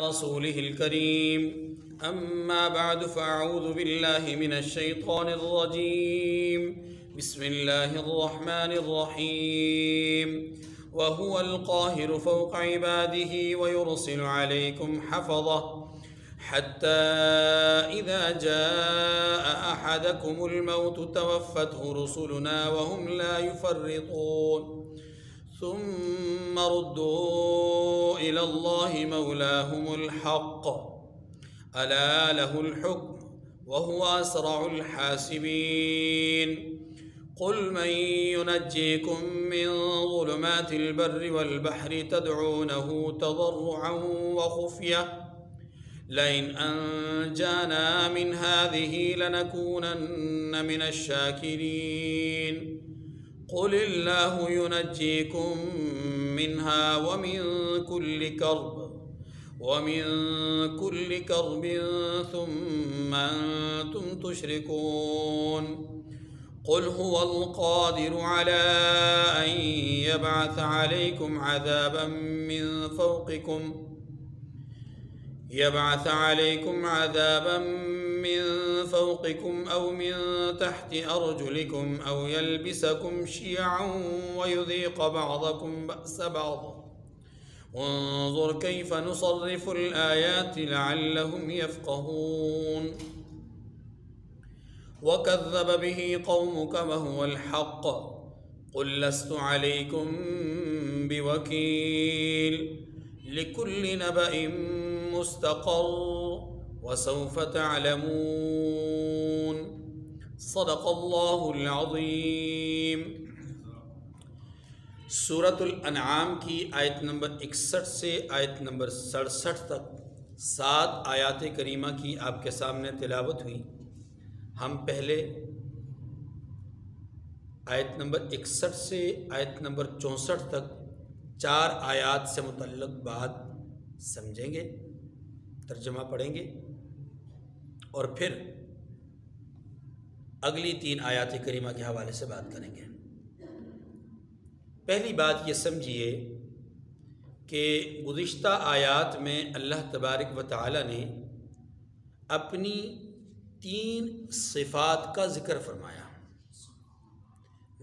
رسوله الكريم أما بعد فأعوذ بالله من الشيطان الرجيم بسم الله الرحمن الرحيم وهو القاهر فوق عباده ويرسل عليكم حفظة حتى إذا جاء أحدكم الموت توفته رسلنا وهم لا يفرطون ثم ردوا إلى الله مولاهم الحق ألا له الحكم وهو أسرع الحاسبين قل من ينجيكم من ظلمات البر والبحر تدعونه تضرعا وخفية لئن أنجانا من هذه لنكونن من الشاكرين قل الله ينجيكم منها ومن كل كرب ثم أنتم تشركون قل هو القادر على أن يبعث عليكم عذابا من فوقكم أو من تحت أرجلكم أو يلبسكم شيعا ويذيق بعضكم بأس بعض انظر كيف نصرف الآيات لعلهم يفقهون وكذب به قومك وهو الحق قل لست عليكم بوكيل لكل نبأ مستقر وسوف تعلمون صدق اللہ العظیم۔ سورۃ الانعام کی آیت نمبر 61 سے آیت نمبر 67 تک 7 آیات کریمہ کی آپ کے سامنے تلاوت ہوئی۔ ہم پہلے آیت نمبر 61 سے آیت نمبر 64 تک 4 آیات سے متعلق بات سمجھیں گے، ترجمہ پڑھیں گے، اور پھر اگلی 3 آیات کریمہ کے حوالے سے بات کریں گے۔ پہلی بات یہ سمجھیے کہ گزشتہ آیات میں اللہ تبارک و تعالی نے اپنی 3 صفات کا ذکر فرمایا۔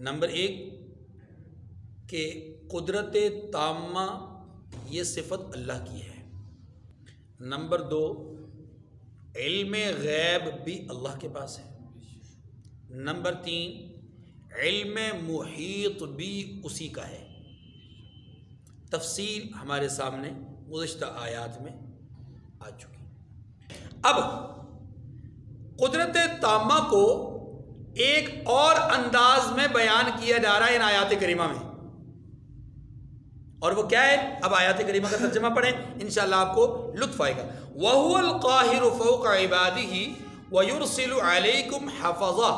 نمبر 1 کہ قدرت تامہ یہ صفت اللہ کی ہے۔ نمبر 2 علم غیب بھی اللہ کے پاس ہے۔ نمبر 3 علم محیط بھی اسی کا ہے۔ تفصیل ہمارے سامنے گزشتہ آیات میں آ چکی۔ اب قدرت تامہ کو ایک اور انداز میں بیان کیا جا رہا ہے ان آیات کریمہ میں، اور وہ کیا ہے؟ اب آیات کریمہ کا ترجمہ پڑھیں، انشاءاللہ آپ کو لطف آئے گا۔ وَهُوَ الْقَاهِرُ فَوْقَ عِبَادِهِ وَيُرْسِلُ عَلَيْكُمْ حَفَظًا،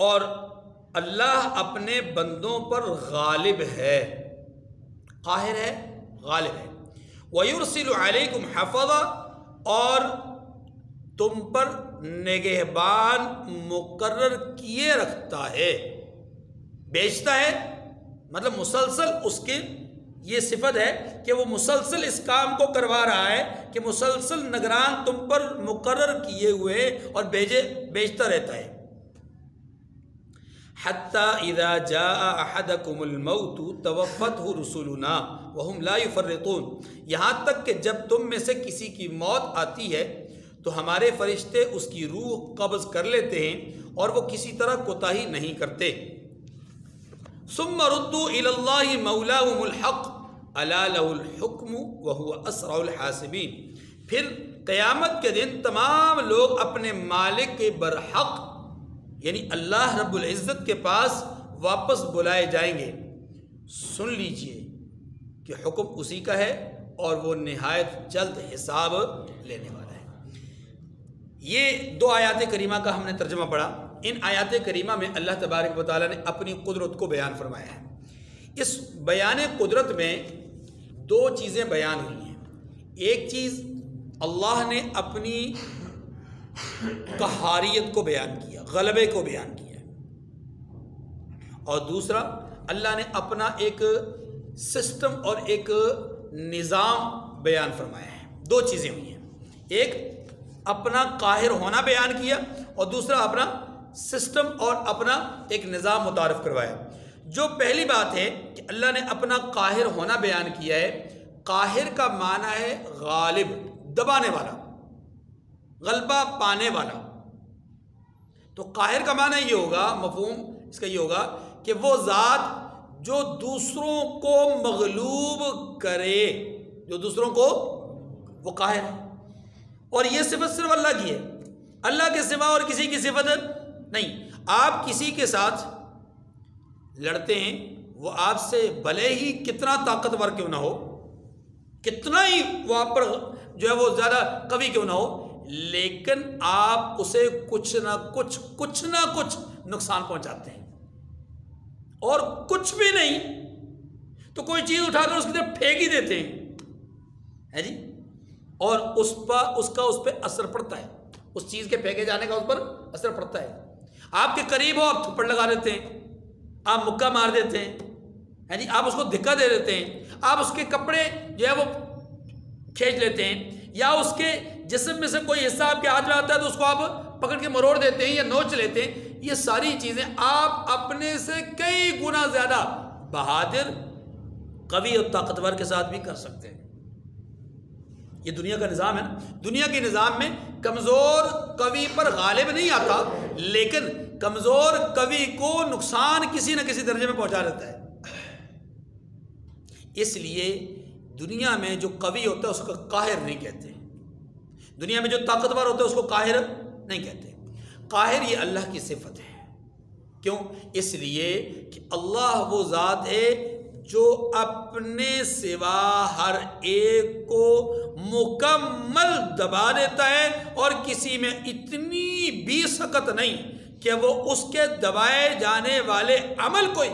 اور اللہ اپنے بندوں پر غالب ہے، قاہر ہے، غالب ہے۔ وَيُرْسِلُ عَلَيْكُمْ حَفَظًا، اور تم پر نگہبان مقرر کیے رکھتا ہے، بیچتا ہے، مطلب مسلسل اس کے یہ صفت ہے کہ وہ مسلسل اس کام کو کروا رہا ہے کہ مسلسل نگران تم پر مقرر کیے ہوئے اور بیچتا رہتا ہے۔ حَتَّى إِذَا جَاءَ أَحَدَكُمُ الْمَوْتُ تَوَفَّتْهُ رُسُلُنَا وَهُمْ لَا يُفَرِّطُونَ، یہاں تک کہ جب تم میں سے کسی کی موت آتی ہے تو ہمارے فرشتے اس کی روح قبض کر لیتے ہیں اور وہ کسی طرح کوتاہی نہیں کرتے۔ ثم ردوا الى اللہ مولاهم الحق الا له الحکم وهو اسرع الحاسبین، پھر قیامت کے دن تمام لوگ اپنے مالک کے برحق یعنی اللہ رب العزت کے پاس واپس بلائے جائیں گے۔ سن لیجئے کہ حکم اسی کا ہے اور وہ نہایت جلد حساب لینے والا ہے۔ یہ 2 آیات کریمہ کا ہم نے ترجمہ پڑھا۔ ان آیات کریمہ میں اللہ تبارک و تعالیٰ نے اپنی قدرت کو بیان فرمایا ہے۔ اس بیان قدرت میں 2 چیزیں بیان ہوئی ہیں۔ ایک چیز اللہ نے اپنی قہاریت کو بیان کیا، غلبے کو بیان کیا، اور دوسرا اللہ نے اپنا ایک سسٹم اور ایک نظام بیان فرمایا ہے. دو چیزیں ہوئی ہیں، ایک اپنا قاہر ہونا بیان کیا اور دوسرا اپنا سسٹم اور اپنا ایک نظام متعارف کروایا. جو پہلی بات ہے کہ اللہ نے اپنا قاہر ہونا بیان کیا ہے. قاہر کا معنی ہے غالب، دبانے والا، غلبہ پانے والا. تو قاہر کا معنی یہ ہوگا، مفہوم اس کا یہ ہوگا کہ وہ ذات جو دوسروں کو مغلوب کرے، جو دوسروں کو، وہ قاہر ہے. اور یہ صفت صرف اللہ کی ہے، اللہ کے سوا اور کسی کی صفت نہیں. آپ کسی کے ساتھ لڑتے ہیں، وہ آپ سے بھلے ہی کتنا طاقتور کیوں نہ ہو، کتنا ہی وہ آپ پر جو ہے وہ زیادہ قوی کیوں نہ ہو، لیکن آپ اسے کچھ نہ کچھ نقصان پہنچاتے ہیں. اور کچھ بھی نہیں تو کوئی چیز اٹھا کر اس کی طرف پھینک ہی دیتے ہیں، ہے جی، اور اس پہ اثر پڑتا ہے، اس چیز کے پھینکے جانے کا اس پر اثر پڑتا ہے. آپ کے قریب ہو، آپ تھپڑ لگا دیتے ہیں، آپ مکہ مار دیتے ہیں، ہے جی، آپ اس کو دھکا دے دیتے ہیں، آپ اس کے کپڑے جو ہے وہ کھینچ لیتے ہیں، یا اس کے جسم میں سے کوئی حصہ آپ کے ہاتھ میں آتا ہے تو اس کو آپ پکڑ کے مروڑ دیتے ہیں یا نوچ لیتے ہیں. یہ ساری چیزیں آپ اپنے سے کئی گنا زیادہ بہادر، قوی اور طاقتور کے ساتھ بھی کر سکتے ہیں. یہ دنیا کا نظام ہے نا. دنیا کے نظام میں کمزور قوی پر غالب نہیں آتا، لیکن کمزور قوی کو نقصان کسی نہ کسی درجے میں پہنچا دیتا ہے. اس لیے دنیا میں جو قوی ہوتا ہے اس کو قاہر نہیں کہتے، دنیا میں جو طاقتور ہوتا ہے اس کو قاہر نہیں کہتے. قاہر یہ اللہ کی صفت ہے. کیوں؟ اس لیے کہ اللہ وہ ذات ہے جو اپنے سوا ہر ایک کو مکمل دبا دیتا ہے، اور کسی میں اتنی بھی سخت نہیں کہ وہ اس کے دبائے جانے والے عمل کو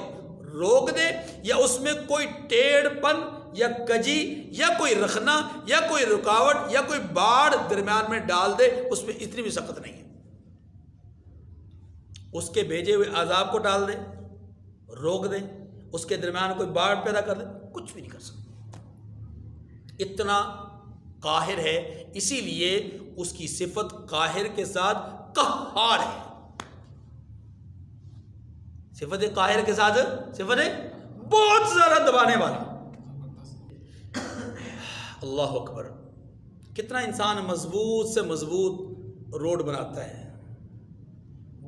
روک دے، یا اس میں کوئی ٹیڑھ پن یا کجی یا کوئی رخنا یا کوئی رکاوٹ یا کوئی باڑ درمیان میں ڈال دے. اس میں اتنی بھی سخت نہیں ہے. اس کے بھیجے ہوئے عذاب کو ڈال دے، روک دے، اس کے درمیان کوئی باڑ پیدا کر دے، کچھ بھی نہیں کر سکتا. اتنا قاہر ہے. اسی لیے اس کی صفت قاہر کے ساتھ قہار ہے. صفت قاہر کے ساتھ صفت بہت زیادہ دبانے والا. اللہ اکبر. کتنا انسان مضبوط سے مضبوط روڈ بناتا ہے،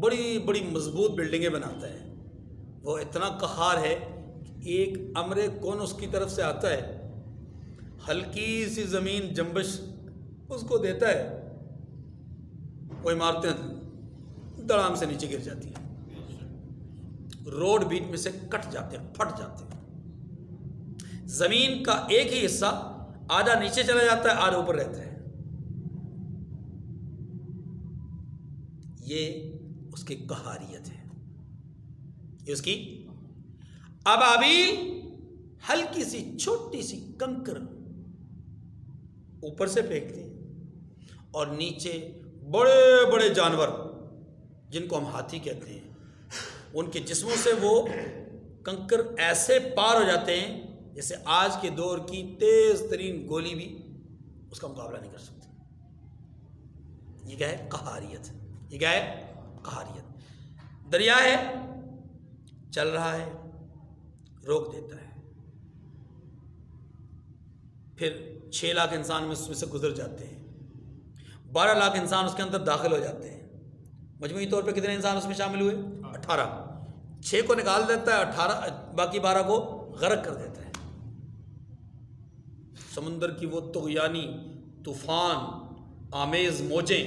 بڑی بڑی مضبوط بلڈنگیں بناتا ہے، وہ اتنا قہار ہے کہ ایک امر کون اس کی طرف سے آتا ہے، ہلکی سی زمین جنبش اس کو دیتا ہے، وہ عمارتیں دڑام سے نیچے گر جاتی ہیں، روڈ بیچ میں سے کٹ جاتے ہیں، پھٹ جاتے ہیں. زمین کا ایک ہی حصہ آدھا نیچے چلا جاتا ہے، آدھا اوپر رہتا ہے. یہ اس کی قہاریت ہے، یہ اس کی. ابابیل ہلکی سی چھوٹی سی کنکر اوپر سے پھینکتے ہیں، اور نیچے بڑے بڑے جانور جن کو ہم ہاتھی کہتے ہیں، ان کے جسموں سے وہ کنکر ایسے پار ہو جاتے ہیں جیسے آج کے دور کی تیز ترین گولی بھی اس کا مقابلہ نہیں کر سکتی. یہ کیا ہے؟ قہاریت. یہ کیا ہے؟ قہاریت. دریا ہے، چل رہا ہے، روک دیتا ہے، پھر 6 لاکھ انسان اس میں سے گزر جاتے ہیں، 12 لاکھ انسان اس کے اندر داخل ہو جاتے ہیں. مجموعی طور پہ کتنے انسان اس میں شامل ہوئے؟ 18. 6 کو نکال دیتا ہے، 18 باقی 12 کو غرق کر دیتا ہے. سمندر کی وہ طغیانی طوفان آمیز موجیں،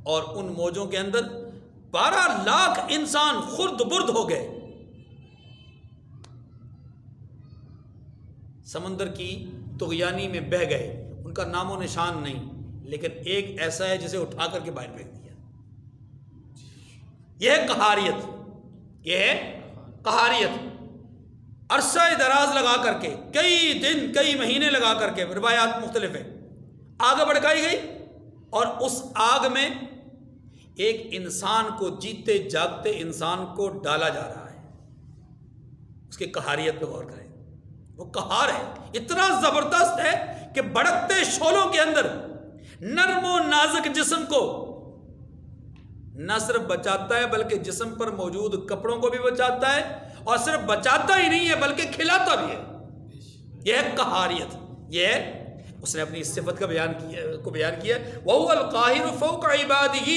اور ان موجوں کے اندر 12 لاکھ انسان خرد برد ہو گئے. سمندر کی طغیانی میں بہہ گئے، ان کا نام و نشان نہیں، لیکن ایک ایسا ہے جسے اٹھا کر کے باہر پھینک دیا. یہ ہے قہاریت. یہ ہے قہاریت. عرصہ دراز لگا کر کے، کئی دن کئی مہینے لگا کر کے، روایات مختلف ہیں، آگ بھڑکائی گئی، اور اس آگ میں ایک انسان کو، جیتے جاگتے انسان کو ڈالا جا رہا ہے. اس کی قہاریت پہ غور کریں. وہ قہار ہے، اتنا زبردست ہے کہ بڑکتے شعلوں کے اندر نرم و نازک جسم کو نہ صرف بچاتا ہے بلکہ جسم پر موجود کپڑوں کو بھی بچاتا ہے، اور صرف بچاتا ہی نہیں ہے بلکہ کھلاتا بھی ہے۔ یہ ہے قہاریت، یہ ہے اس نے اپنی اس صفت کا بیان کیا وَهُوَ الْقَاهِرُ فَوْقَ عِبَادِهِ،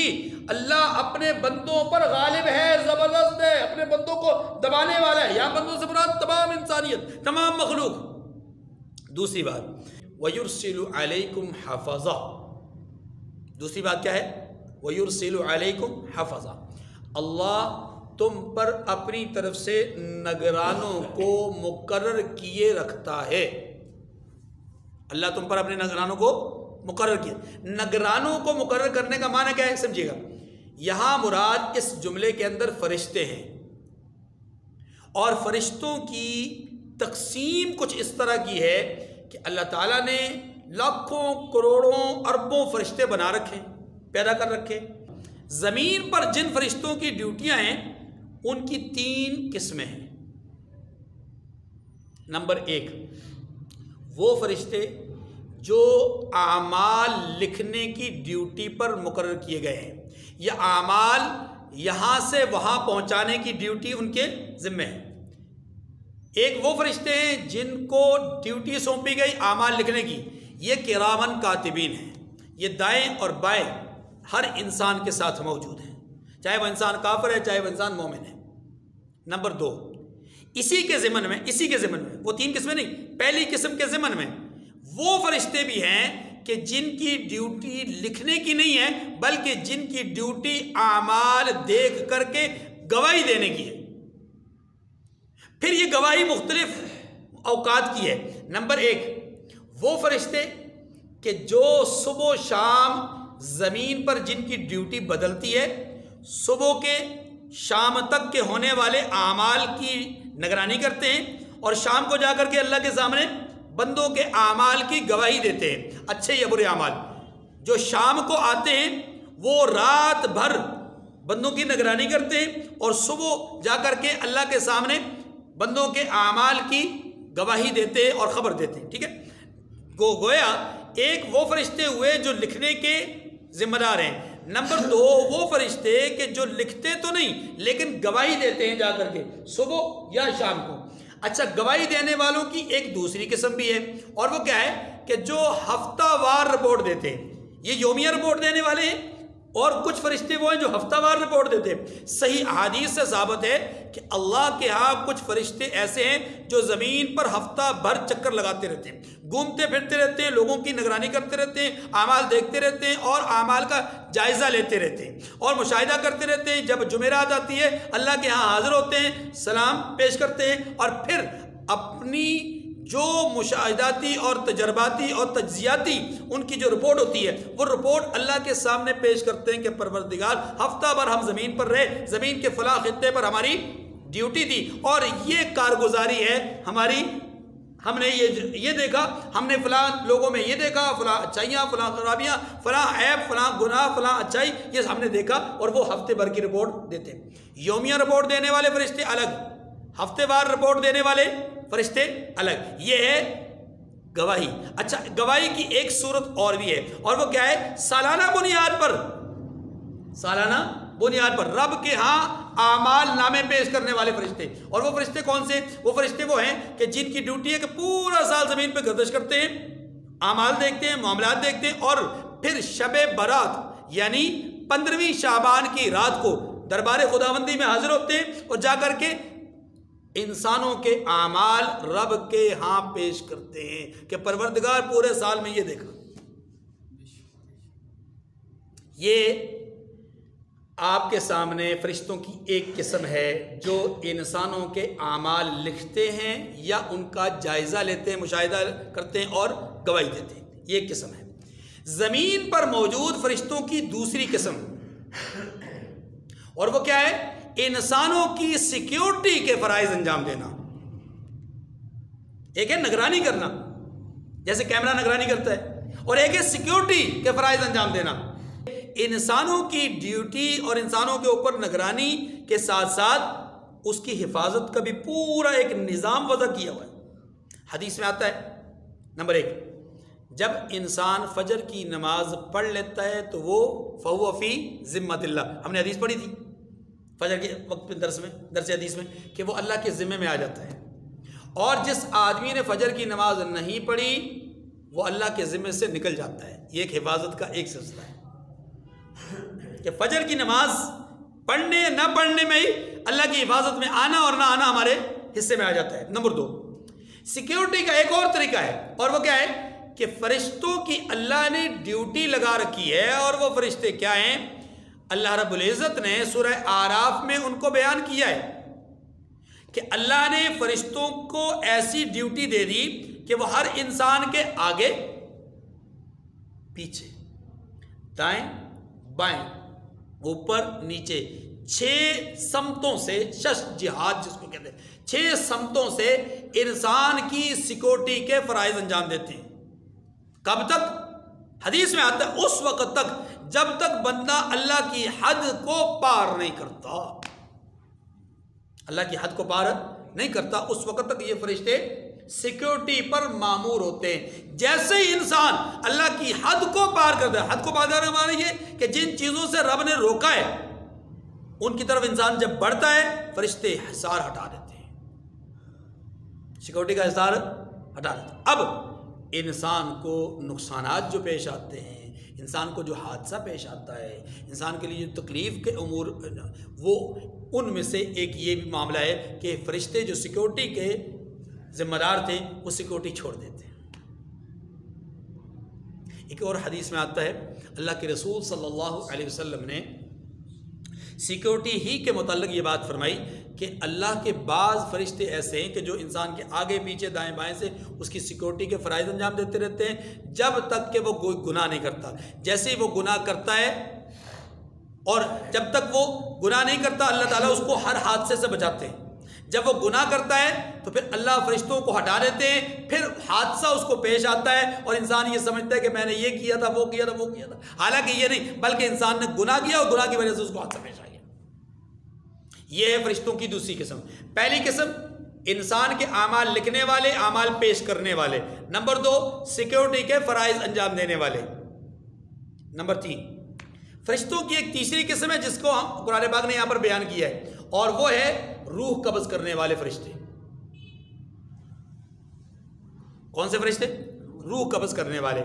اللہ اپنے بندوں پر غالب ہے، زبردست ہے، اپنے بندوں کو دبانے والا ہے۔ یا بندوں سے مراد تمام انسانیت، تمام مخلوق۔ دوسری بات وَيُرْسِلُ عَلَيْكُمْ حَفَظًا، دوسری بات کیا ہے؟ وَيُرْسِلُ عَلَيْكُمْ حَفَظًا، اللہ تم پر اپنی طرف سے نگرانوں کو مقرر کیے رکھتا ہے۔ اللہ تم پر اپنے نگرانوں کو مقرر کیا۔ نگرانوں کو مقرر کرنے کا معنی کیا ہے سمجھیے گا، یہاں مراد اس جملے کے اندر فرشتے ہیں، اور فرشتوں کی تقسیم کچھ اس طرح کی ہے کہ اللہ تعالیٰ نے لاکھوں کروڑوں اربوں فرشتے بنا رکھے، پیدا کر رکھے۔ زمین پر جن فرشتوں کی ڈیوٹیاں ہیں ان کی 3 قسمیں ہیں۔ نمبر 1، وہ فرشتے جو اعمال لکھنے کی ڈیوٹی پر مقرر کیے گئے ہیں، یہ اعمال یہاں سے وہاں پہنچانے کی ڈیوٹی ان کے ذمہ ہے۔ ایک وہ فرشتے ہیں جن کو ڈیوٹی سونپی گئی اعمال لکھنے کی، یہ کرامن کاتبین ہیں، یہ دائیں اور بائیں ہر انسان کے ساتھ موجود ہیں، چاہے وہ انسان کافر ہے چاہے وہ انسان مومن ہے۔ نمبر 2، اسی کے ضمن میں وہ 3 قسمیں نہیں، پہلی قسم کے ضمن میں وہ فرشتے بھی ہیں کہ جن کی ڈیوٹی لکھنے کی نہیں ہے بلکہ جن کی ڈیوٹی اعمال دیکھ کر کے گواہی دینے کی ہے۔ پھر یہ گواہی مختلف اوقات کی ہے۔ نمبر 1، وہ فرشتے کہ جو صبح و شام زمین پر جن کی ڈیوٹی بدلتی ہے، صبح کے شام تک کے ہونے والے اعمال کی نگرانی کرتے ہیں، اور شام کو جا کر کے اللہ کے سامنے بندوں کے اعمال کی گواہی دیتے ہیں، اچھے یا برے اعمال۔ جو شام کو آتے ہیں وہ رات بھر بندوں کی نگرانی کرتے ہیں، اور صبح جا کر کے اللہ کے سامنے بندوں کے اعمال کی گواہی دیتے ہیں اور خبر دیتے ہیں۔ ٹھیک ہے، گویا ایک وہ فرشتے ہوئے جو لکھنے کے ذمہ دار ہیں۔ نمبر 2، وہ فرشتے کہ جو لکھتے تو نہیں لیکن گواہی دیتے ہیں جا کر کے صبح یا شام کو۔ اچھا، گواہی دینے والوں کی ایک دوسری قسم بھی ہے، اور وہ کیا ہے کہ جو ہفتہ وار رپورٹ دیتے ہیں۔ یہ یومیہ رپورٹ دینے والے ہیں، اور کچھ فرشتے وہ ہیں جو ہفتہ وار رپورٹ دیتے ہیں۔ صحیح احادیث سے ثابت ہے کہ اللہ کے ہاں کچھ فرشتے ایسے ہیں جو زمین پر ہفتہ بھر چکر لگاتے رہتے ہیں، گھومتے پھرتے رہتے ہیں، لوگوں کی نگرانی کرتے رہتے ہیں، اعمال دیکھتے رہتے ہیں اور اعمال کا جائزہ لیتے رہتے ہیں اور مشاہدہ کرتے رہتے ہیں۔ جب جمعرات آتی ہے اللہ کے ہاں حاضر ہوتے ہیں، سلام پیش کرتے ہیں، اور پھر اپنی جو مشاہداتی اور تجرباتی اور تجزیاتی ان کی جو رپورٹ ہوتی ہے وہ رپورٹ اللہ کے سامنے پیش کرتے ہیں کہ پروردگار ہفتہ بھر ہم زمین پر رہے، زمین کے فلاں خطے پر ہماری ڈیوٹی تھی، اور یہ کارگزاری ہے ہماری، ہم نے یہ دیکھا، ہم نے فلاں لوگوں میں یہ دیکھا، فلاں اچھائیاں، فلاں خرابیاں، فلاں عیب، فلاں گناہ، فلاں اچھائی، یہ ہم نے دیکھا، اور وہ ہفتے بھر کی رپورٹ دیتے ہیں۔ یومیہ رپورٹ دینے والے فرشتے الگ، ہفتے وار رپورٹ دینے والے فرشتے الگ، یہ ہے گواہی۔ اچھا، گواہی کی ایک صورت اور بھی ہے، اور وہ کیا ہے؟ سالانہ بنیاد پر رب کے ہاں اعمال نامے پیش کرنے والے فرشتے۔ اور وہ فرشتے کون سے؟ وہ فرشتے وہ ہیں کہ جن کی ڈیوٹی ہے کہ پورا سال زمین پہ گردش کرتے ہیں، اعمال دیکھتے ہیں، معاملات دیکھتے ہیں، اور پھر شب برات یعنی 15ویں شعبان کی رات کو دربار خداوندی میں حاضر ہوتے ہیں، اور جا کر کے انسانوں کے اعمال رب کے ہاں پیش کرتے ہیں کہ پروردگار پورے سال میں یہ دیکھا۔ یہ آپ کے سامنے فرشتوں کی ایک قسم ہے جو انسانوں کے اعمال لکھتے ہیں یا ان کا جائزہ لیتے ہیں، مشاہدہ کرتے ہیں اور گواہی دیتے ہیں، یہ ایک قسم ہے۔ زمین پر موجود فرشتوں کی دوسری قسم، اور وہ کیا ہے؟ انسانوں کی سیکیورٹی کے فرائض انجام دینا۔ ایک ہے نگرانی کرنا، جیسے کیمرہ نگرانی کرتا ہے، اور ایک ہے سیکیورٹی کے فرائض انجام دینا۔ انسانوں کی ڈیوٹی اور انسانوں کے اوپر نگرانی کے ساتھ ساتھ اس کی حفاظت کا بھی پورا ایک نظام وضع کیا ہوا ہے۔ حدیث میں آتا ہے نمبر 1، جب انسان فجر کی نماز پڑھ لیتا ہے تو وہ فہو فی ذمۃ اللہ، ہم نے حدیث پڑھی تھی فجر کے وقت میں درس حدیث میں کہ وہ اللہ کے ذمے میں آ جاتا ہے، اور جس آدمی نے فجر کی نماز نہیں پڑھی وہ اللہ کے ذمے سے نکل جاتا ہے۔ یہ ایک حفاظت کا ایک سلسلہ ہے کہ فجر کی نماز پڑھنے یا نہ پڑھنے میں ہی اللہ کی حفاظت میں آنا اور نہ آنا ہمارے حصے میں آ جاتا ہے۔ نمبر 2، سیکیورٹی کا ایک اور طریقہ ہے، اور وہ کیا ہے کہ فرشتوں کی اللہ نے ڈیوٹی لگا رکھی ہے، اور وہ فرشتے کیا ہیں؟ اللہ رب العزت نے سورہ اعراف میں ان کو بیان کیا ہے کہ اللہ نے فرشتوں کو ایسی ڈیوٹی دے دی کہ وہ ہر انسان کے آگے پیچھے دائیں بائیں اوپر نیچے 6 سمتوں سے، شش جہاد جس کو کہتے ہیں، 6 سمتوں سے انسان کی سیکورٹی کے فرائض انجام دیتے ہیں۔ کب تک؟ حدیث میں آتا ہے اس وقت تک جب تک بندہ اللہ کی حد کو پار نہیں کرتا، اللہ کی حد کو پار نہیں کرتا، اس وقت تک یہ فرشتے سیکیورٹی پر مامور ہوتے ہیں۔ جیسے ہی انسان اللہ کی حد کو پار کرتا ہے، حد کو پار کرنے والا یہ کہ جن چیزوں سے رب نے روکا ہے ان کی طرف انسان جب بڑھتا ہے فرشتے حصار ہٹا دیتے ہیں، سیکیورٹی کا حصار ہٹا دیتے ہیں۔ اب انسان کو نقصانات جو پیش آتے ہیں، انسان کو جو حادثہ پیش آتا ہے، انسان کے لیے جو تکلیف کے امور، وہ ان میں سے ایک یہ بھی معاملہ ہے کہ فرشتے جو سیکیورٹی کے ذمہ دار تھے وہ سیکیورٹی چھوڑ دیتے ہیں۔ ایک اور حدیث میں آتا ہے اللہ کے رسول صلی اللہ علیہ وسلم نے سیکیورٹی ہی کے متعلق یہ بات فرمائی کہ اللہ کے بعض فرشتے ایسے ہیں کہ جو انسان کے آگے پیچھے دائیں بائیں سے اس کی سیکیورٹی کے فرائض انجام دیتے رہتے ہیں جب تک کہ وہ کوئی گناہ نہیں کرتا۔ جیسے ہی وہ گناہ کرتا ہے، اور جب تک وہ گناہ نہیں کرتا اللہ تعالیٰ اس کو ہر حادثے سے بچاتے ہیں، جب وہ گناہ کرتا ہے تو پھر اللہ فرشتوں کو ہٹا دیتے ہیں، پھر حادثہ اس کو پیش آتا ہے اور انسان یہ سمجھتا ہے کہ میں نے یہ کیا تھا، وہ کیا تھا، وہ کیا تھا، حالانکہ یہ نہیں، بلکہ انسان نے گناہ کیا اور گناہ کی وجہ سے اس کو حادثہ پیش آ گیا۔ یہ ہے فرشتوں کی دوسری قسم۔ پہلی قسم انسان کے اعمال لکھنے والے، اعمال پیش کرنے والے۔ نمبر 2 سیکیورٹی کے فرائض انجام دینے والے۔ نمبر 3 فرشتوں کی ایک تیسری قسم ہے جس کو قرآن پاک نے یہاں پر بیان کیا ہے، اور وہ ہے روح قبض کرنے والے فرشتے۔ کون سے فرشتے؟ روح قبض کرنے والے۔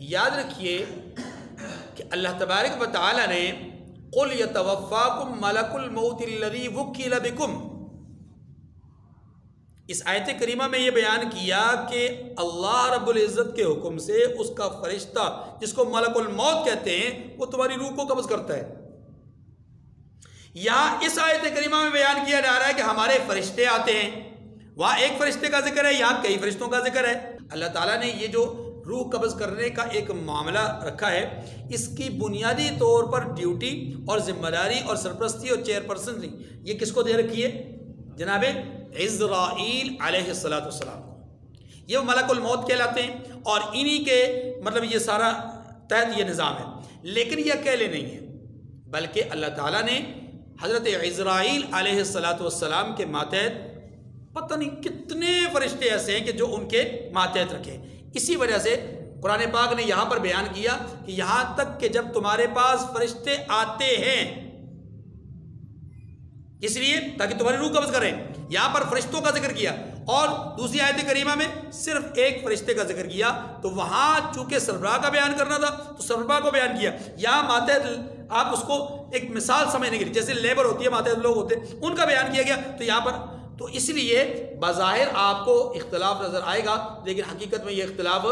یاد رکھیے کہ اللہ تبارک و تعالی نے قُلْ يَتَوَفَّاكُمْ مَلَكُ الْمَوْتِ الَّذِي وُكِّلَ بِكُمْ، اس آیت کریمہ میں یہ بیان کیا کہ اللہ رب العزت کے حکم سے اس کا فرشتہ جس کو ملک الموت کہتے ہیں وہ تمہاری روح کو قبض کرتا ہے۔ یہاں اس آیت کریمہ میں بیان کیا جا رہا ہے کہ ہمارے فرشتے آتے ہیں، وہاں ایک فرشتے کا ذکر ہے، یہاں کئی فرشتوں کا ذکر ہے۔ اللہ تعالیٰ نے یہ جو روح قبض کرنے کا ایک معاملہ رکھا ہے، اس کی بنیادی طور پر ڈیوٹی اور ذمہ داری اور سرپرستی اور چیئرپرسن یہ کس کو دے رکھی ہے؟ جناب عزرائیل علیہ السلام کو۔ یہ ملک الموت کہلاتے ہیں اور انہی کے مطلب یہ سارا تحت یہ نظام ہے۔ لیکن یہ اکیلے نہیں ہیں، بلکہ اللہ تعالیٰ نے حضرت عزرائیل علیہ السلام کے ماتحت پتہ نہیں کتنے فرشتے ایسے ہیں کہ جو ان کے ماتحت رکھے۔ اسی وجہ سے قرآن پاک نے یہاں پر بیان کیا کہ یہاں تک کہ جب تمہارے پاس فرشتے آتے ہیں، اس لیے تاکہ تمہاری روح قبض کریں، یہاں پر فرشتوں کا ذکر کیا، اور دوسری آیت کریمہ میں صرف ایک فرشتے کا ذکر کیا، تو وہاں چونکہ سربراہ کا بیان کرنا تھا تو سربراہ کو بیان کیا۔ یہاں ماتحت آپ اس کو ایک مثال سمجھنے کے لیے، جیسے لیبر ہوتی ہے، ماتحت لوگ ہوتے ہیں، ان کا بیان کیا گیا، تو یہاں پر تو اس لیے بظاہر آپ کو اختلاف نظر آئے گا، لیکن حقیقت میں یہ اختلاف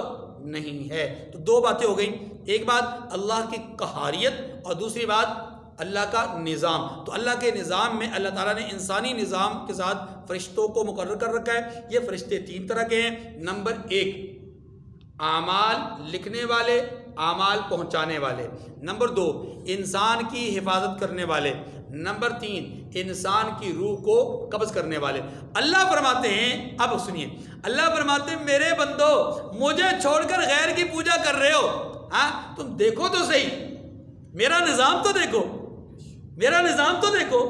نہیں ہے۔ تو 2 باتیں ہو گئیں، ایک بات اللہ کی قہاریت اور دوسری بات اللہ کا نظام۔ تو اللہ کے نظام میں اللہ تعالیٰ نے انسانی نظام کے ساتھ فرشتوں کو مقرر کر رکھا ہے۔ یہ فرشتے 3 طرح کے ہیں۔ نمبر 1 اعمال لکھنے والے، اعمال پہنچانے والے۔ نمبر 2 انسان کی حفاظت کرنے والے۔ نمبر 3 انسان کی روح کو قبض کرنے والے۔ اللہ فرماتے ہیں، اب سنیے، اللہ فرماتے ہیں میرے بندو مجھے چھوڑ کر غیر کی پوجا کر رہے ہو، ہاں تم دیکھو تو صحیح، میرا نظام تو دیکھو، میرا نظام تو دیکھو،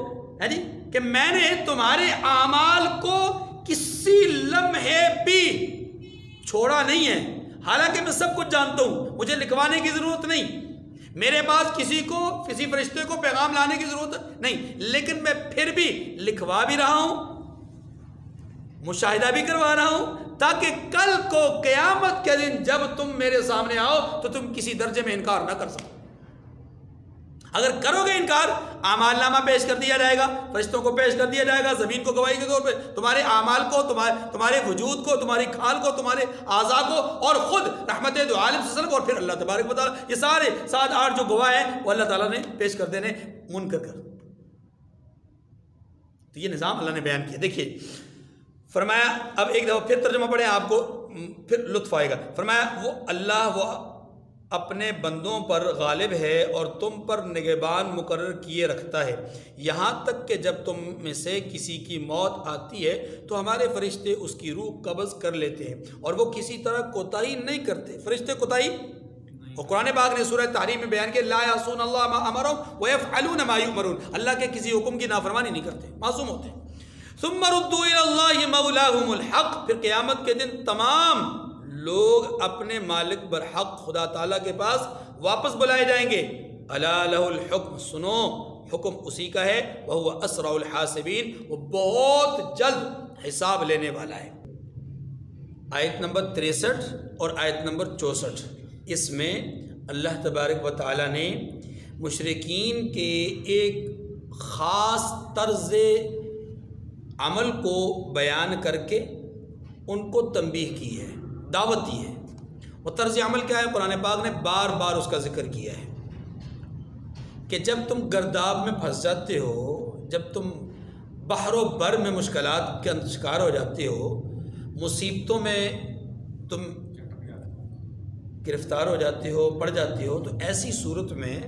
ہے جی، کہ میں نے تمہارے اعمال کو کسی لمحے بھی چھوڑا نہیں ہے، حالانکہ میں سب کچھ جانتا ہوں، مجھے لکھوانے کی ضرورت نہیں، میرے پاس کسی فرشتے کو پیغام لانے کی ضرورت نہیں، لیکن میں پھر بھی لکھوا بھی رہا ہوں، مشاہدہ بھی کروا رہا ہوں، تاکہ کل کو قیامت کے دن جب تم میرے سامنے آؤ تو تم کسی درجے میں انکار نہ کر سکو۔ اگر کرو گے انکار، اعمال نامہ پیش کر دیا جائے گا، فرشتوں کو پیش کر دیا جائے گا، زمین کو گواہی کے طور پہ تمہارے اعمال کو، تمہارے وجود کو، تمہاری کھال کو، تمہارے اعضاء کو، اور خود رحمت دو عالم صلی اللہ علیہ وسلم، اور پھر اللہ تبارک و تعالیٰ، یہ سارے 7-8 جو گواہ ہیں وہ اللہ تعالیٰ نے پیش کر دینے منکر کر۔ تو یہ نظام اللہ نے بیان کیا۔ دیکھیے فرمایا، اب ایک دفعہ پھر ترجمہ پڑھیں، آپ کو پھر لطف آئے گا۔ فرمایا وہ اللہ وہ اپنے بندوں پر غالب ہے اور تم پر نگہبان مقرر کیے رکھتا ہے، یہاں تک کہ جب تم میں سے کسی کی موت آتی ہے تو ہمارے فرشتے اس کی روح قبض کر لیتے ہیں اور وہ کسی طرح کوتاہی نہیں کرتے۔ فرشتے کوتاہی، اور قرآن پاک نے سورہ تحریم میں بیان کیا، لا یعصون اللہ ما امرهم ویفعلون ما یؤمرون، اللہ کے کسی حکم کی نافرمانی نہیں کرتے، معصوم ہوتے ہیں۔ ثم ردوا الی اللہ مولاہم الحق، پھر قیامت کے دن تمام لوگ اپنے مالک برحق خدا تعالیٰ کے پاس واپس بلائے جائیں گے۔ الا لہ الحکم، سنو حکم اسی کا ہے، وہو اسرع الحاسبین، وہ بہت جلد حساب لینے والا ہے۔ آیت نمبر 63 اور آیت نمبر 64، اس میں اللہ تبارک و تعالیٰ نے مشرکین کے ایک خاص طرز عمل کو بیان کر کے ان کو تنبیہ کی ہے، دعوت دی ہے۔ وہ طرز عمل کیا ہے؟ قرآن پاک نے بار بار اس کا ذکر کیا ہے کہ جب تم گرداب میں پھنس جاتے ہو، جب تم بحر و بر میں مشکلات کے شکار ہو جاتے ہو، مصیبتوں میں تم گرفتار ہو جاتے ہو، پڑ جاتے ہو، تو ایسی صورت میں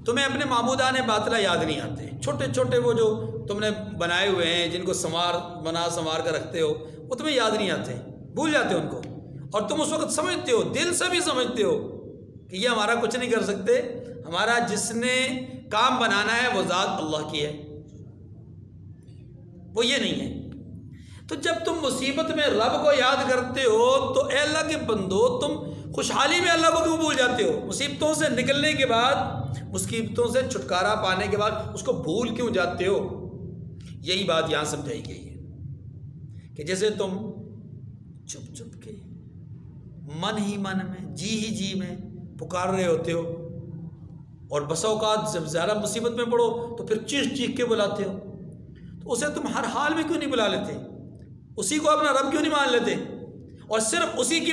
تمہیں اپنے معبودان باطلہ یاد نہیں آتے، چھوٹے چھوٹے وہ جو تم نے بنائے ہوئے ہیں، جن کو سنوار کر رکھتے ہو، وہ تمہیں یاد نہیں آتے، بھول جاتے ہو ان کو، اور تم اس وقت سمجھتے ہو، دل سے بھی سمجھتے ہو کہ یہ ہمارا کچھ نہیں کر سکتے، ہمارا جس نے کام بنانا ہے وہ ذات اللہ کی ہے، وہ یہ نہیں ہے۔ تو جب تم مصیبت میں رب کو یاد کرتے ہو تو اے اللہ کے بندو، تم خوشحالی میں اللہ کو کیوں بھول جاتے ہو؟ مصیبتوں سے نکلنے کے بعد، مصیبتوں سے چھٹکارا پانے کے بعد اس کو بھول کیوں جاتے ہو؟ یہی بات یہاں سمجھائی گئی ہے کہ جیسے تم چپ چپ کے من ہی من میں، جی میں پکار رہے ہوتے ہو، اور بسا اوقات جب زیادہ مصیبت میں پڑو تو پھر چیخ کے بلاتے ہو، تو اسے تم ہر حال میں کیوں نہیں بلا لیتے؟ اسی کو اپنا رب کیوں نہیں مان لیتے؟ اور صرف اسی کی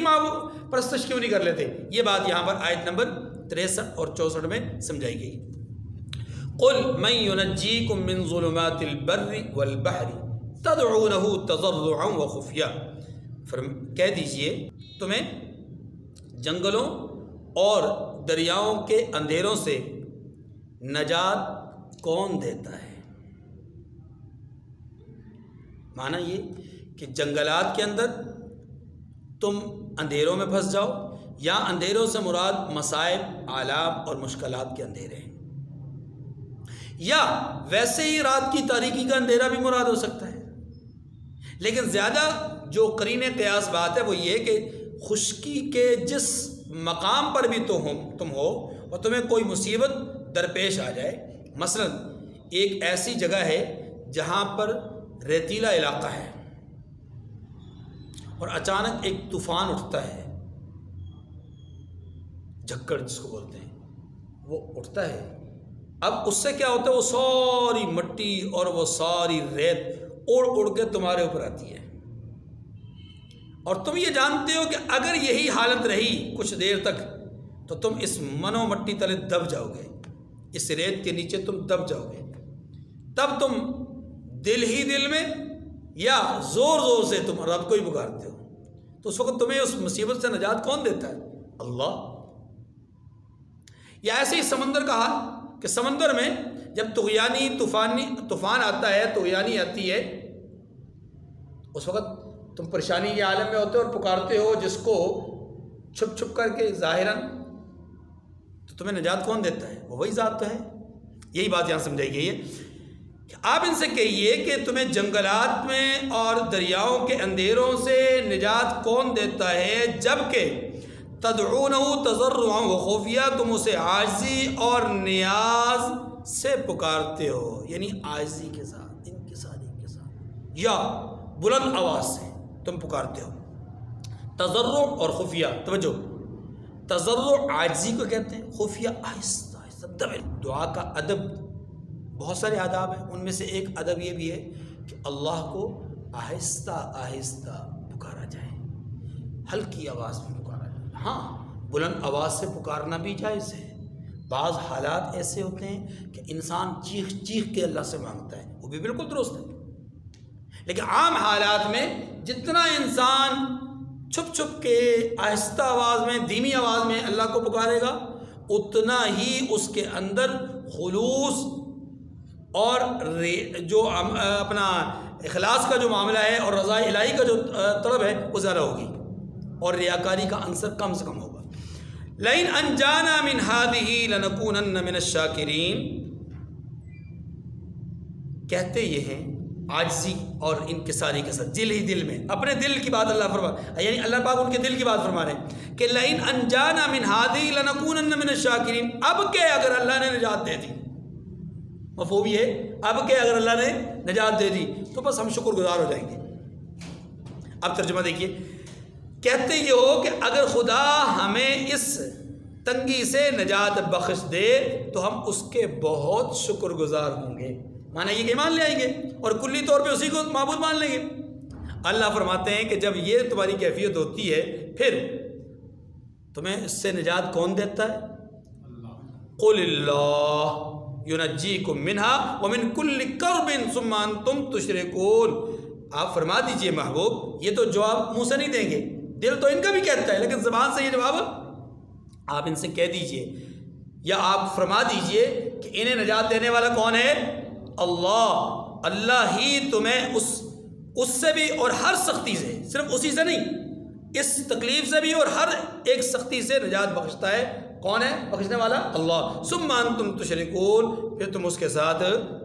پرستش کیوں نہیں کر لیتے؟ یہ بات یہاں پر آیت نمبر 63 اور 64 میں سمجھائی گئی۔ قل من ينجيكم من ظلمات البر والبحر تدعونه تضرعا وخفيا، کہہ دیجئے تمہیں جنگلوں اور دریاؤں کے اندھیروں سے نجات کون دیتا ہے؟ معنی یہ کہ جنگلات کے اندر تم اندھیروں میں پھنس جاؤ، یا اندھیروں سے مراد مصائب، آلام اور مشکلات کے اندھیرے ہیں، یا ویسے ہی رات کی تاریکی کا اندھیرا بھی مراد ہو سکتا ہے، لیکن زیادہ جو قرین قیاس بات ہے وہ یہ کہ خشکی کے جس مقام پر بھی تم ہو اور تمہیں کوئی مصیبت درپیش آ جائے، مثلا ایک ایسی جگہ ہے جہاں پر ریتیلا علاقہ ہے اور اچانک ایک طوفان اٹھتا ہے، جھکڑ جس کو بولتے ہیں، وہ اٹھتا ہے، اب اس سے کیا ہوتا ہے؟ وہ ساری مٹی اور وہ ساری ریت اڑ کے تمہارے اوپر آتی ہے، اور تم یہ جانتے ہو کہ اگر یہی حالت رہی کچھ دیر تک تو تم اس منو مٹی تلے دب جاؤ گے، اس ریت کے نیچے تم دب جاؤ گے، تب تم دل ہی دل میں یا زور سے تم رب کو ہی پکارتے ہو، تو اس وقت تمہیں اس مصیبت سے نجات کون دیتا ہے؟ اللہ۔ یا ایسے ہی سمندر کا حال کہ سمندر میں جب طوفان آتا ہے، طغیانی آتی ہے، اس وقت تم پریشانی کے عالم میں ہوتے ہو اور پکارتے ہو جس کو چھپ کر کے ظاہراً، تو تمہیں نجات کون دیتا ہے؟ وہ وہی ذات تو ہے۔ یہی بات یہاں سمجھائی گئی ہے آپ ان سے کہیے کہ تمہیں جنگلات میں اور دریاؤں کے اندھیروں سے نجات کون دیتا ہے، جبکہ تدعونہ تضرعا و خفیہ، تم اسے عاجزی اور نیاز سے پکارتے ہو، یعنی عاجزی کے ساتھ، انکساری کے ساتھ، یا بلند آواز سے تم پکارتے ہو۔ تضرع اور خفیہ، توجہ، تضرع عاجزی کو کہتے ہیں، خفیہ آہستہ آہستہ دبے۔ دعا کا ادب بہت سارے آداب ہیں، ان میں سے ایک ادب یہ بھی ہے کہ اللہ کو آہستہ آہستہ پکارا جائے، ہلکی آواز میں پکارا جائے۔ ہاں، بلند آواز سے پکارنا بھی جائز ہے۔ بعض حالات ایسے ہوتے ہیں کہ انسان چیخ چیخ کے اللہ سے مانگتا ہے، وہ بھی بالکل درست ہے، لیکن عام حالات میں جتنا انسان چھپ چھپ کے آہستہ آواز میں، دھیمی آواز میں اللہ کو پکارے گا، اتنا ہی اس کے اندر خلوص اور جو اپنا اخلاص کا جو معاملہ ہے اور رضا الہی کا جو طلب ہے وہ زیادہ ہوگی، اور ریاکاری کا عنصر کم سے کم ہوگا۔ لئن انجانا من هذه لنکونن من الشاکرین، کہتے یہ ہیں عاجزی اور انکساری کے ساتھ، دل ہی دل میں، اپنے دل کی بات اللہ فرما، یعنی اللہ پاک ان کے دل کی بات فرما رہے ہیں کہ لئن انجانا من هذه لنکونن من الشاکرین، اب کہ اگر اللہ نے نجات دے دی، مفہوم یہ ہے، اب کہ اگر اللہ نے نجات دے دی تو بس ہم شکر گزار ہو جائیں گے۔ اب ترجمہ دیکھیے، کہتے یہ ہو کہ اگر خدا ہمیں اس تنگی سے نجات بخش دے تو ہم اس کے بہت شکر گزار ہوں گے، معنی یہ کہ ایمان لے آئیں گے اور کلی طور پہ اسی کو معبود مان لیں گے۔ اللہ فرماتے ہیں کہ جب یہ تمہاری کیفیت ہوتی ہے پھر تمہیں اس سے نجات کون دیتا ہے؟ قل اللہ ینجیکم منہا ومن کل کرب ثم انتم تشرکون، آپ فرما دیجئے محبوب، یہ تو جواب منہ سے نہیں دیں گے، دل تو ان کا بھی کہتا ہے، لیکن زبان سے یہ جواب آپ ان سے کہہ دیجئے، یا آپ فرما دیجئے کہ انہیں نجات دینے والا کون ہے؟ اللہ، اللہ ہی تمہیں اس سے بھی اور ہر سختی سے، صرف اسی سے نہیں، اس تکلیف سے بھی اور ہر ایک سختی سے نجات بخشتا ہے۔ کون ہے بخشنے والا؟ اللہ۔ ثم انتم تشرکون، پھر تم اس کے ساتھ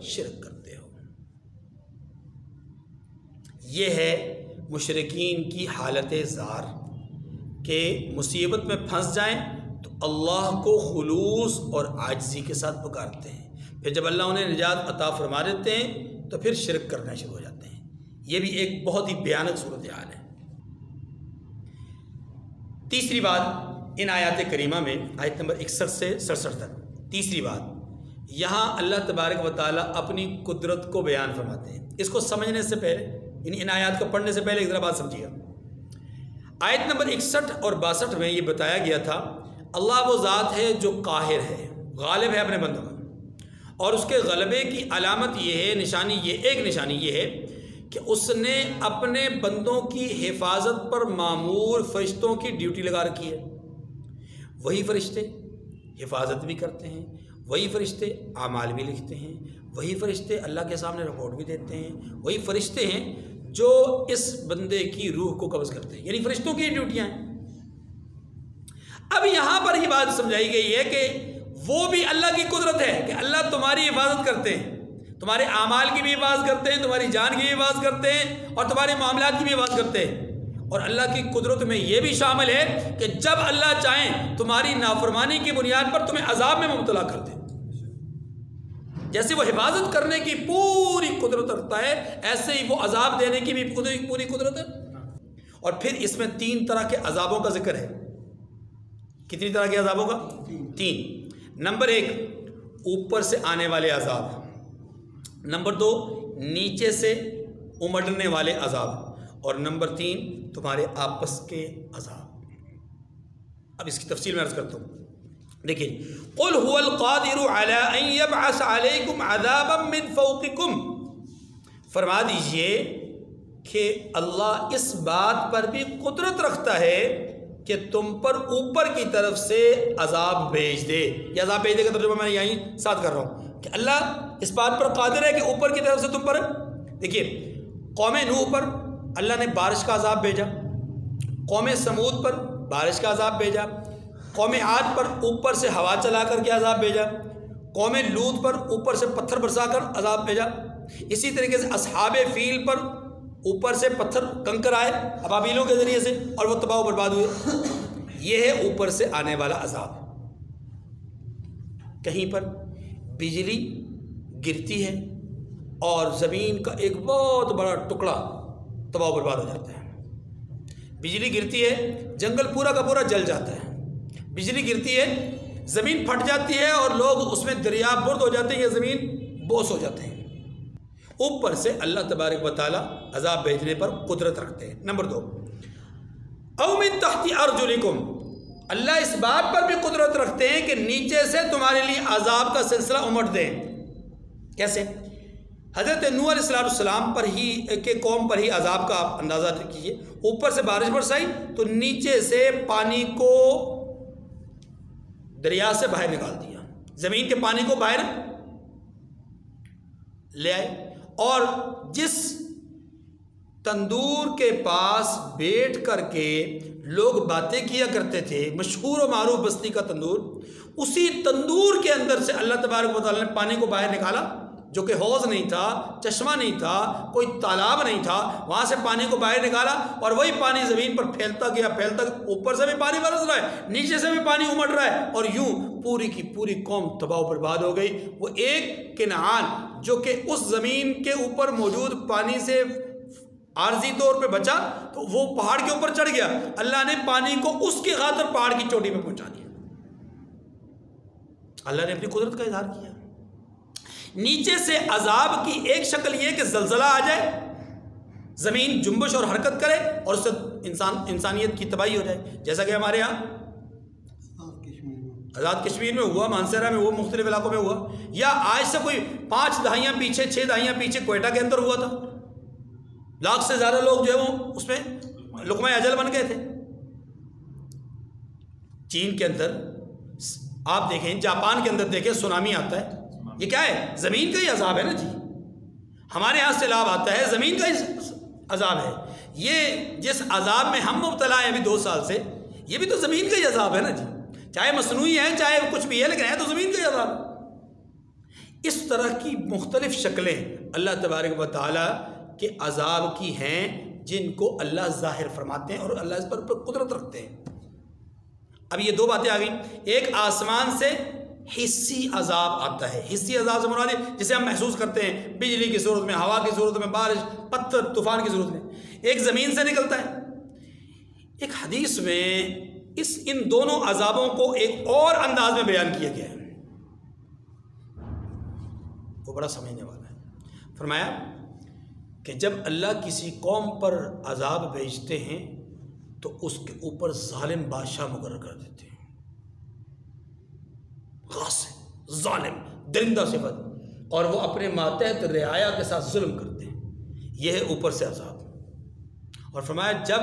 شرک کرتے ہو۔ یہ ہے مشرکین کی حالت زار، کہ مصیبت میں پھنس جائیں تو اللہ کو خلوص اور عاجزی کے ساتھ پکارتے ہیں، پھر جب اللہ انہیں نجات عطا فرما دیتے ہیں تو پھر شرک کرنا شروع ہو جاتے ہیں۔ یہ بھی ایک بہت ہی بھیانک صورتحال ہے۔ تیسری بات ان آیات کریمہ میں، آیت نمبر 61 سے 67 تک، تیسری بات، یہاں اللہ تبارک و تعالیٰ اپنی قدرت کو بیان فرماتے ہیں۔ اس کو سمجھنے سے پہلے، یعنی ان آیات کو پڑھنے سے پہلے ایک ذرا بات سمجھیے گا۔ آیت نمبر 61 اور 62 میں یہ بتایا گیا تھا اللہ وہ ذات ہے جو قاہر ہے، غالب ہے اپنے بندوں پر، اور اس کے غلبے کی علامت یہ ہے، نشانی یہ، ایک نشانی یہ ہے کہ اس نے اپنے بندوں کی حفاظت پر مامور فرشتوں کی ڈیوٹی لگا رکھی ہے۔ وہی فرشتے حفاظت بھی کرتے ہیں، وہی فرشتے اعمال بھی لکھتے ہیں، وہی فرشتے اللہ کے سامنے رپورٹ بھی دیتے ہیں، وہی فرشتے ہیں جو اس بندے کی روح کو قبض کرتے ہیں، یعنی فرشتوں کی ڈیوٹیاں ہیں۔ اب یہاں پر یہ بات سمجھائی گئی ہے کہ وہ بھی اللہ کی قدرت ہے کہ اللہ تمہاری حفاظت کرتے ہیں، تمہارے اعمال کی بھی حفاظت کرتے ہیں، تمہاری جان کی بھی حفاظت کرتے ہیں، اور تمہارے معاملات کی بھی حفاظت کرتے ہیں۔ اور اللہ کی قدرت میں یہ بھی شامل ہے کہ جب اللہ چاہیں تمہاری نافرمانی کی بنیاد پر تمہیں عذاب میں مبتلا کر دیں، جیسے وہ حفاظت کرنے کی پوری قدرت رکھتا ہے، ایسے ہی وہ عذاب دینے کی بھی پوری قدرت ہے۔ اور پھر اس میں 3 طرح کے عذابوں کا ذکر ہے۔ کتنی طرح کے عذابوں کا؟ 3۔ نمبر 1 اوپر سے آنے والے عذاب، نمبر 2 نیچے سے امڑنے والے عذاب، اور نمبر 3 تمہارے آپس کے عذاب۔ اب اس کی تفصیل میں عرض کرتا ہوں، دیکھیں، قل هو القادر على ان يبعث عليكم عذابا من فوقكم، فرما دیجئے کہ اللہ اس بات پر بھی قدرت رکھتا ہے کہ تم پر اوپر کی طرف سے عذاب بھیج دے۔ یہ عذاب بھیج دے کا ترجمہ میں یہیں ساتھ کر رہا ہوں کہ اللہ اس بات پر قادر ہے کہ اوپر کی طرف سے تم پر، دیکھیے، قوم نوح پر اللہ نے بارش کا عذاب بھیجا، قوم سمود پر بارش کا عذاب بھیجا، قوم عاد پر اوپر سے ہوا چلا کر کے عذاب بھیجا، قوم لوط پر اوپر سے پتھر برسا کر عذاب بھیجا، اسی طریقے سے اصحاب فیل پر اوپر سے پتھر کنکر آئے ابابیلوں کے ذریعے سے اور وہ تباہ و برباد ہوئے. یہ ہے اوپر سے آنے والا عذاب. کہیں پر بجلی گرتی ہے اور زمین کا ایک بہت بڑا ٹکڑا تباہ و برباد ہو جاتا ہے. بجلی گرتی ہے جنگل پورا کا پورا جل جاتا ہے. بجلی گرتی ہے زمین پھٹ جاتی ہے اور لوگ اس میں دریا برد ہو جاتے ہیں یا زمین بوس ہو جاتے ہیں. اوپر سے اللہ تبارک و تعالی عذاب بھیجنے پر قدرت رکھتے ہیں. نمبر 2 او من تحت ارجلکم، اللہ اس بات پر بھی قدرت رکھتے ہیں کہ نیچے سے تمہارے لیے عذاب کا سلسلہ امٹ دیں. کیسے؟ حضرت نوح علیہ السلام پر ہی کے قوم پر ہی عذاب کا آپ اندازہ کیجیے. اوپر سے بارش برسائی تو نیچے سے پانی کو دریا سے باہر نکال دیا، زمین کے پانی کو باہر لے آئے. اور جس تندور کے پاس بیٹھ کر کے لوگ باتیں کیا کرتے تھے، مشہور و معروف بستی کا تندور، اسی تندور کے اندر سے اللہ تبارک و تعالیٰ نے پانی کو باہر نکالا، جو کہ حوض نہیں تھا، چشمہ نہیں تھا، کوئی تالاب نہیں تھا. وہاں سے پانی کو باہر نکالا اور وہی پانی زمین پر پھیلتا گیا. اوپر سے بھی پانی برس رہا ہے، نیچے سے بھی پانی امڑ رہا ہے، اور یوں پوری کی پوری قوم تباہ و برباد ہو گئی. وہ ایک کنعان جو کہ اس زمین کے اوپر موجود پانی سے عارضی طور پہ بچا تو وہ پہاڑ کے اوپر چڑھ گیا. اللہ نے پانی کو اس کی خاطر پہاڑ کی چوٹی پہ پہنچا دیا. اللہ نے اپنی قدرت کا اظہار کیا. نیچے سے عذاب کی ایک شکل یہ کہ زلزلہ آ جائے، زمین جنبش اور حرکت کرے اور اس سے انسانیت کی تباہی ہو جائے، جیسا کہ ہمارے یہاں آزاد کشمیر میں ہوا، مانسہرہ میں ہوا، مختلف علاقوں میں ہوا، یا آج سے کوئی 5 دہائیاں پیچھے 6 دہائیاں پیچھے کوئٹہ کے اندر ہوا تھا. لاکھ سے زیادہ لوگ جو ہے وہ اس میں لقمہ اجل بن گئے تھے. چین کے اندر آپ دیکھیں، جاپان کے اندر دیکھیں سونامی آتا ہے. یہ کیا ہے؟ زمین کا ہی عذاب ہے نا جی. ہمارے یہاں سیلاب آتا ہے، زمین کا ہی عذاب ہے. یہ جس عذاب میں ہم مبتلا ہیں ابھی 2 سال سے، یہ بھی تو زمین کا ہی عذاب ہے نا جی. چاہے مصنوعی ہے چاہے کچھ بھی ہے، لیکن ہے تو زمین کا ہی عذاب. اس طرح کی مختلف شکلیں اللہ تبارک و تعالیٰ کے عذاب کی ہیں جن کو اللہ ظاہر فرماتے ہیں اور اللہ اس پر قدرت رکھتے ہیں. اب یہ 2 باتیں آ گئیں. ایک آسمان سے حصی عذاب آتا ہے. حصی عذاب سے مراد ہے جسے ہم محسوس کرتے ہیں، بجلی کی صورت میں، ہوا کی صورت میں، بارش، پتھر، طوفان کی صورت میں. ایک زمین سے نکلتا ہے. ایک حدیث میں ان دونوں عذابوں کو ایک اور انداز میں بیان کیا گیا ہے، وہ بڑا سمجھنے والا ہے. فرمایا کہ جب اللہ کسی قوم پر عذاب بھیجتے ہیں تو اس کے اوپر ظالم بادشاہ مقرر کر دیتے ہیں. غاصب، ظالم، درندہ صفت، اور وہ اپنے ماتحت رعایا کے ساتھ ظلم کرتے ہیں. یہ ہے اوپر سے عذاب. اور فرمایا جب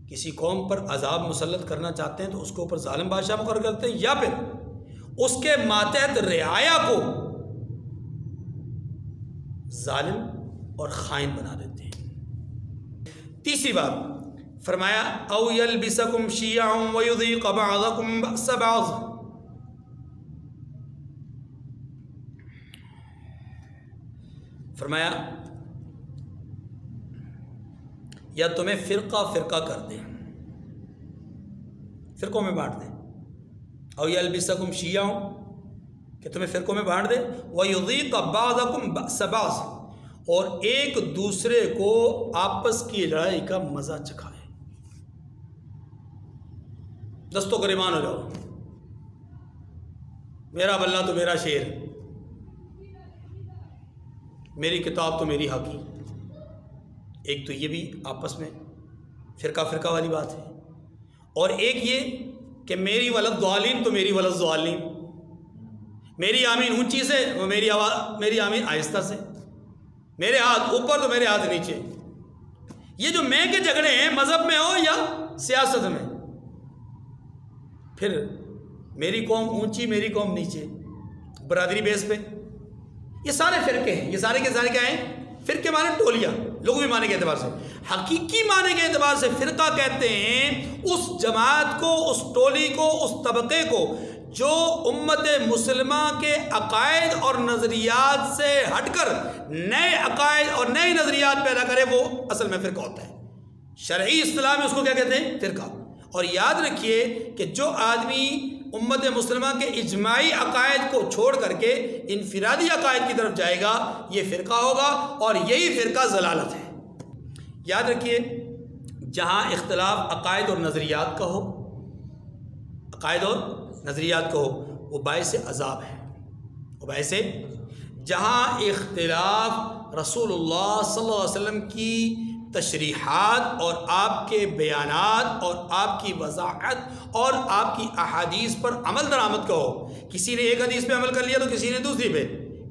کسی قوم پر عذاب مسلط کرنا چاہتے ہیں تو اس کے اوپر ظالم بادشاہ مقرر کرتے ہیں یا پھر اس کے ماتحت رعایا کو ظالم اور خائن بنا دیتے ہیں. تیسری بات فرمایا او یلبسکم شیعا ویذیق بعضکم بأس بعض. فرمایا یا تمہیں فرقہ فرقہ کر دیں، فرقوں میں بانٹ دیں. او یلبسکم شیعا کہ تمہیں فرقوں میں بانٹ دے، وَيُذِيقَ بَعْضَكُمْ بَأْسَ بَعْضٍ اور ایک دوسرے کو آپس کی لڑائی کا مزہ چکھائے. دستوں گریبان ہو جاؤ، میرا بلہ تو میرا شیر، میری کتاب تو میری حاکی. ایک تو یہ بھی آپس میں فرقہ فرقہ والی بات ہے. اور ایک یہ کہ میری ولد ضالین تو میری ولد ضالین، میری آمین اونچی سے وہ میری آمین آہستہ سے، میرے ہاتھ اوپر تو میرے ہاتھ نیچے. یہ جو میں کے جھگڑے ہیں مذہب میں ہو یا سیاست میں، پھر میری قوم اونچی میری قوم نیچے، برادری بیس پہ، یہ سارے فرقے ہیں. یہ سارے کے سارے کیا ہیں؟ فرقے معنی ٹولیاں، لغوی معنی کے اعتبار سے. حقیقی معنی کے اعتبار سے فرقہ کہتے ہیں اس جماعت کو، اس ٹولی کو، اس طبقے کو جو امت مسلمہ کے عقائد اور نظریات سے ہٹ کر نئے عقائد اور نئے نظریات پیدا کرے وہ اصل میں فرقہ ہوتا ہے۔ شرعی اصطلاح میں اس کو کیا کہتے ہیں؟ فرقہ۔ اور یاد رکھیے کہ جو آدمی امت مسلمہ کے اجماعی عقائد کو چھوڑ کر کے انفرادی عقائد کی طرف جائے گا یہ فرقہ ہوگا، اور یہی فرقہ ضلالت ہے۔ یاد رکھیے جہاں اختلاف عقائد اور نظریات کا ہو، عقائد اور نظریات کا ہو، وہ باعث عذاب ہے، وہ باعث۔ جہاں اختلاف رسول اللہ صلی اللہ علیہ وسلم کی تشریحات اور آپ کے بیانات اور آپ کی وضاحت اور آپ کی احادیث پر عمل درآمد کا ہو، کسی نے ایک حدیث پہ عمل کر لیا تو کسی نے دوسری پہ،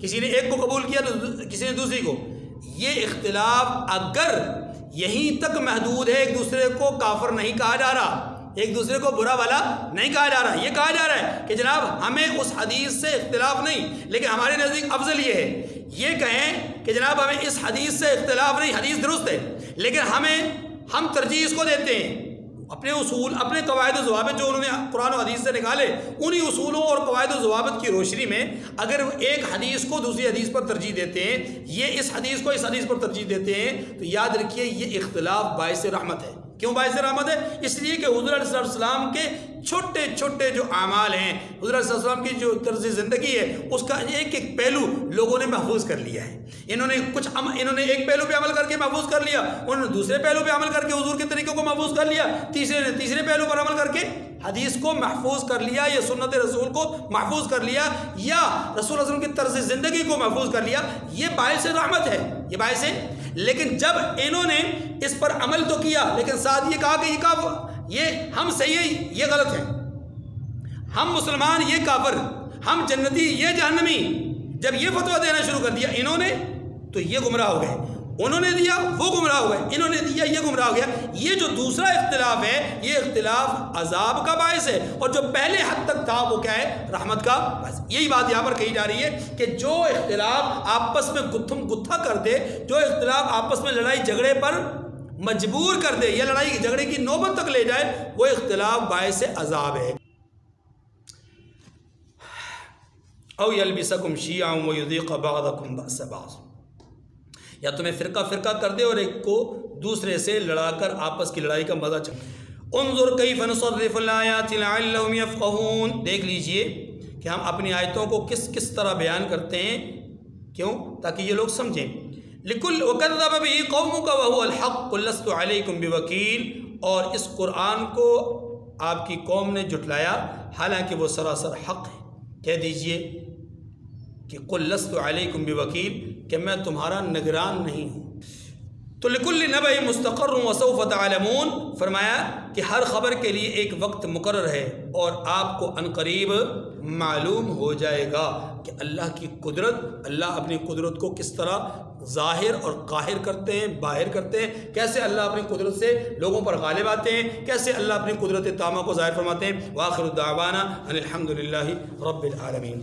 کسی نے ایک کو قبول کیا تو کسی نے دوسری کو، یہ اختلاف اگر یہیں تک محدود ہے، ایک دوسرے کو کافر نہیں کہا جا رہا، ایک دوسرے کو برا والا نہیں کہا جا رہا، یہ کہا جا رہا ہے کہ جناب ہمیں اس حدیث سے اختلاف نہیں، لیکن ہمارے نزدیک افضل یہ ہے، یہ کہیں کہ جناب ہمیں اس حدیث سے اختلاف نہیں، حدیث درست ہے لیکن ہم ترجیح اس کو دیتے ہیں، اپنے اصول، اپنے قواعد و ضوابط جو انہوں نے قرآن و حدیث سے نکالے، انہی اصولوں اور قواعد و ضوابط کی روشنی میں اگر ایک حدیث کو دوسری حدیث پر ترجیح دیتے ہیں، یہ اس حدیث کو اس حدیث پر ترجیح دیتے ہیں، تو یاد رکھیے یہ اختلاف باعث رحمت ہے۔ کیوں باعث رحمت ہے؟ اس لیے کہ حضور علیہ السلام کے چھوٹے چھوٹے جو اعمال ہیں، حضور علیہ السلام کی جو طرز زندگی ہے، اس کا ایک ایک پہلو لوگوں نے محفوظ کر لیا ہے۔ انہوں نے ایک پہلو پہ عمل کر کے محفوظ کر لیا، انہوں نے دوسرے پہلو پہ عمل کر کے حضور کے طریقوں کو محفوظ کر لیا، تیسرے نے تیسرے پہلو پر عمل کر کے حدیث کو محفوظ کر لیا، یا سنت رسول کو محفوظ کر لیا، یا رسول اللہ علیہ وسلم کی طرز زندگی کو محفوظ کر لیا، یہ باعث رحمت ہے، یہ باعث ہے۔ لیکن جب انہوں نے اس پر عمل تو کیا لیکن ساتھ یہ کہا کہ یہ ہم صحیح یہ غلط ہے، ہم مسلمان یہ کافر، ہم جنتی یہ جہنمی، جب یہ فتویٰ دینا شروع کر دیا انہوں نے تو یہ گمراہ ہو گئے، انہوں نے دیا وہ گمراہ ہو گئے، انہوں نے دیا یہ گمراہ ہو گیا۔ یہ جو دوسرا اختلاف ہے یہ اختلاف عذاب کا باعث ہے، اور جو پہلے حد تک تھا وہ کیا ہے؟ رحمت کا باعث۔ یہی بات یہاں پر کہی جا رہی ہے کہ جو اختلاف آپس میں گتھم گتھا کر دے، جو اختلاف آپس میں لڑائی جھگڑے پر مجبور کر دے یا لڑائی جھگڑے کی نوبت تک لے جائے، وہ اختلاف باعث عذاب ہے۔ او یلبسکم شیعا ویذیق بعضکم بأس بعض، یا تمہیں فرقہ فرقہ کر دے اور ایک کو دوسرے سے لڑا کر آپس کی لڑائی کا مزہ چکھائے۔ انظر کیف نصرف الآیات لعلہم یفقہون، دیکھ لیجئے کہ ہم اپنی آیتوں کو کس کس طرح بیان کرتے ہیں، کیوں؟ تاکہ یہ لوگ سمجھیں۔ لکل وکذب بہ قومک وہو الحق قل لست علیکم بوکیل، اور اس قرآن کو آپ کی قوم نے جھٹلایا حالانکہ وہ سراسر حق ہے۔ کہہ دیجئے کہ قل لست علیکم بوکیل، کہ میں تمہارا نگران نہیں ہوں۔ تو لکل نبأ مستقر وسوف تعلمون، فرمایا کہ ہر خبر کے لیے ایک وقت مقرر ہے اور آپ کو عنقریب معلوم ہو جائے گا کہ اللہ کی قدرت، اللہ اپنی قدرت کو کس طرح ظاہر اور قاہر کرتے ہیں، باہر کرتے ہیں، کیسے اللہ اپنی قدرت سے لوگوں پر غالب آتے ہیں، کیسے اللہ اپنی قدرت تامہ کو ظاہر فرماتے ہیں۔ وآخر دعوانا ان الحمد للہ رب العالمین۔